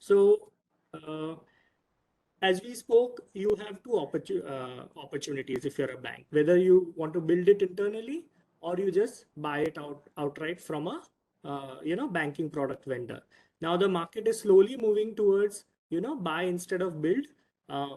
So as we spoke, you have two opportunities if you're a bank, whether you want to build it internally or you just buy it outright from a banking product vendor. Now the market is slowly moving towards buy instead of build.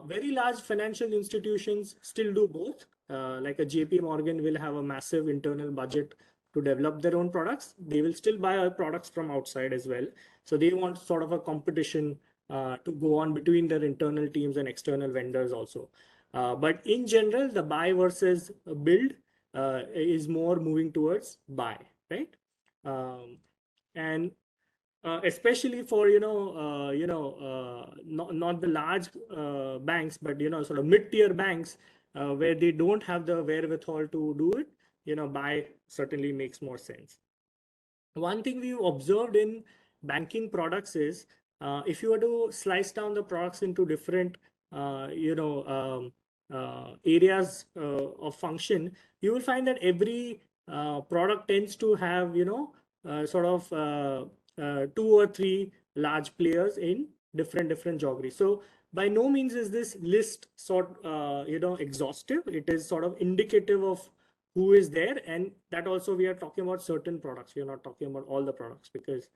Very large financial institutions still do both. Like a JP Morgan will have a massive internal budget to develop their own products. They will still buy our products from outside as well. So they want sort of a competition to go on between their internal teams and external vendors also. But in general, the buy versus build is more moving towards buy, right? And especially for not the large banks, but sort of mid-tier banks where they don't have the wherewithal to do it, buy certainly makes more sense. One thing we observed in banking products is if you were to slice down the products into different areas of function, you will find that every product tends to have sort of two or three large players in different geographies. So by no means is this list sort exhaustive. It is sort of indicative of who is there, and that also we are talking about certain products. We are not talking about all the products, because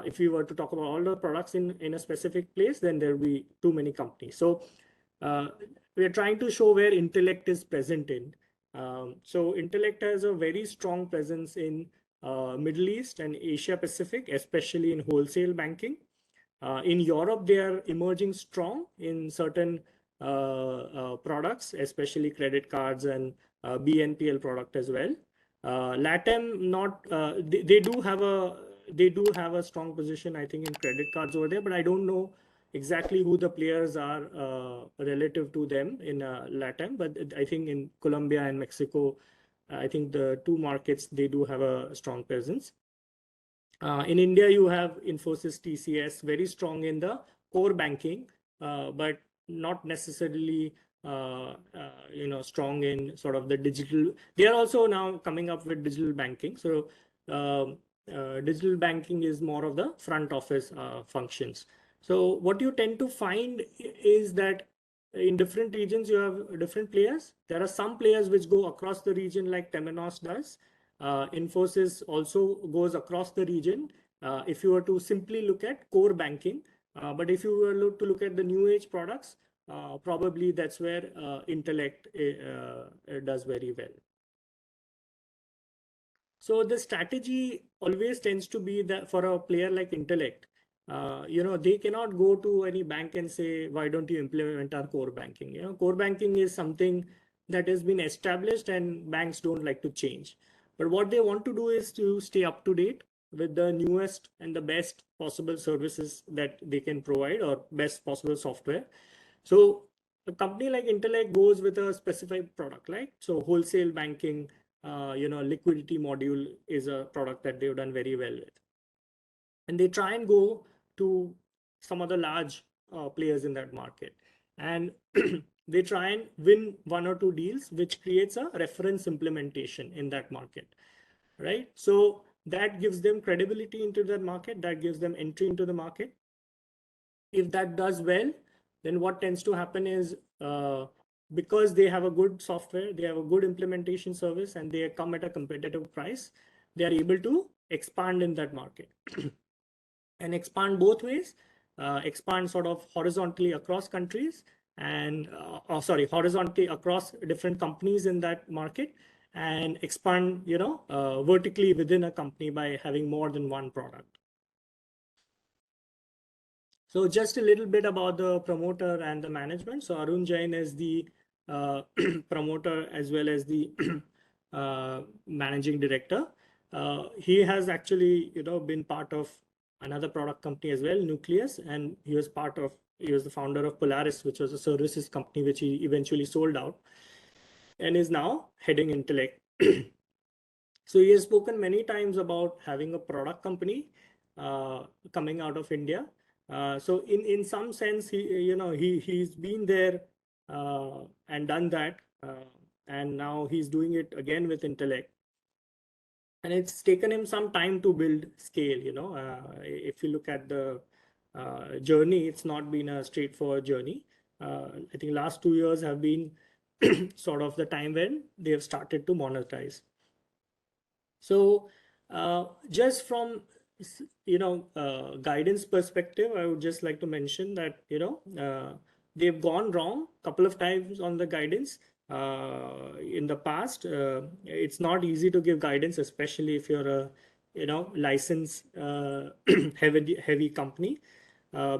if we were to talk about all the products in a specific place, then there will be too many companies. So we are trying to show where Intellect is present in. So Intellect has a very strong presence in Middle East and Asia Pacific, especially in wholesale banking. In Europe, they are emerging strong in certain products, especially credit cards and BNPL product as well. LATAM, they do have a strong position, I think, in credit cards over there, but I don't know exactly who the players are relative to them in LATAM. But I think in Colombia and Mexico, I think the two markets, they do have a strong presence. In India, you have Infosys, TCS, very strong in the core banking, but not necessarily strong in sort of the digital. They are also now coming up with digital banking. So digital banking is more of the front office functions. So what you tend to find is that in different regions, you have different players. There are some players which go across the region, like Temenos does. Infosys also goes across the region if you were to simply look at core banking. But if you were to look at the new age products, probably that's where Intellect does very well. So the strategy always tends to be that for a player like Intellect, they cannot go to any bank and say, why don't you implement our core banking? Core banking is something that has been established and banks don't like to change. But what they want to do is to stay up to date with the newest and the best possible services that they can provide, or best possible software. So a company like Intellect goes with a specific product, right? So wholesale banking, liquidity module is a product that they've done very well with. And they try and go to some of the large players in that market. And they try and win one or two deals, which creates a reference implementation in that market, right? So that gives them credibility into that market, that gives them entry into the market. If that does well, then what tends to happen is because they have a good software, they have a good implementation service, and they come at a competitive price, they are able to expand in that market. And expand both ways, expand sort of horizontally across countries, and horizontally across different companies in that market, and expand vertically within a company by having more than one product. So just a little bit about the promoter and the management. So Arun Jain is the promoter as well as the managing director. He has actually been part of another product company as well, Nucleus, and he was the founder of Polaris, which was a services company which he eventually sold out, and is now heading Intellect. So he has spoken many times about having a product company coming out of India. So in some sense, he's been there and done that, and now he's doing it again with Intellect. And it's taken him some time to build scale. If you look at the journey. It's not been a straightforward journey. I think last 2 years have been sort of the time when they have started to monetize. So just from guidance perspective, I would just like to mention that they've gone wrong a couple of times on the guidance in the past. It's not easy to give guidance, especially if you're a license heavy company,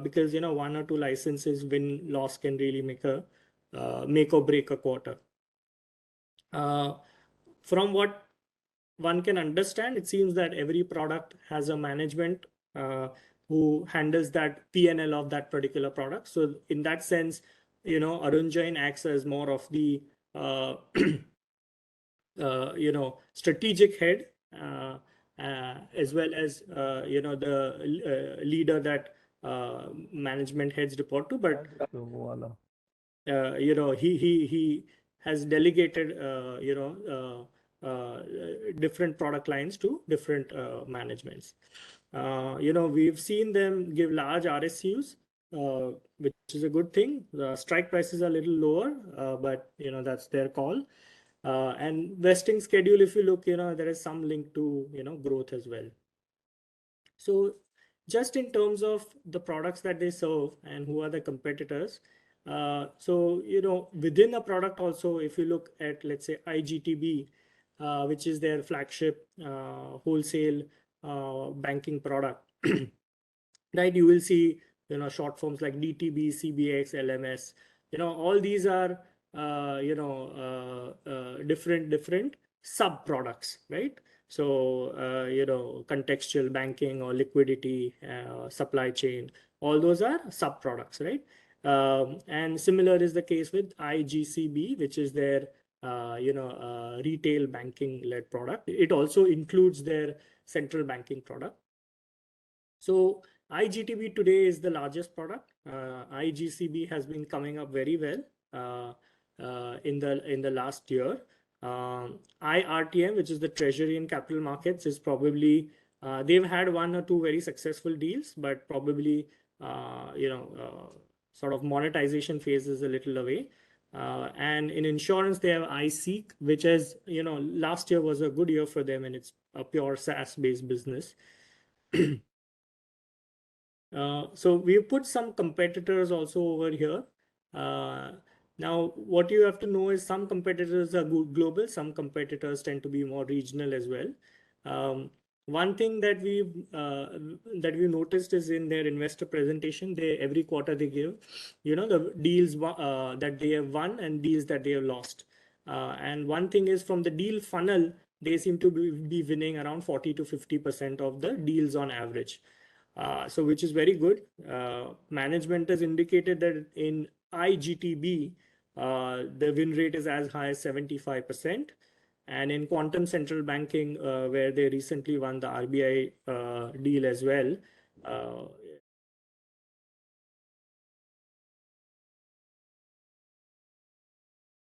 because one or two licenses win loss can really make or break a quarter. From what one can understand, it seems that every product has a management who handles that P&L of that particular product. So in that sense, Arun Jain acts as more of the strategic head, as well as the leader that management heads report to. But he has delegated different product lines to different managements. We've seen them give large RSUs, which is a good thing. The strike prices are a little lower, but that's their call. And vesting schedule, if you look, there is some link to growth as well. So just in terms of the products that they serve and who are the competitors, so within a product also, if you look at, let's say, IGTB, which is their flagship wholesale banking product, right? You will see short forms like DTB, CBX, LMS. All these are different sub products, right? So contextual banking or liquidity, supply chain, all those are sub products, right? And similar is the case with IGCB, which is their retail banking led product. It also includes their central banking product. So IGTB today is the largest product. IGCB has been coming up very well in the last year. IRTM, which is the Treasury and Capital Markets, is probably they've had one or two very successful deals, but probably sort of monetization phase is a little away. And in insurance, they have iSeek, which has last year was a good year for them, and it's a pure SaaS-based business. So we've put some competitors also over here. Now, what you have to know is some competitors are global, some competitors tend to be more regional as well. One thing that we've noticed is in their investor presentation, every quarter they give, the deals that they have won and deals that they have lost. And one thing is, from the deal funnel, they seem to be winning around 40 to 50% of the deals on average. So which is very good. Management has indicated that in IGTB, the win rate is as high as 75%. And in quantum central banking, where they recently won the RBI deal as well,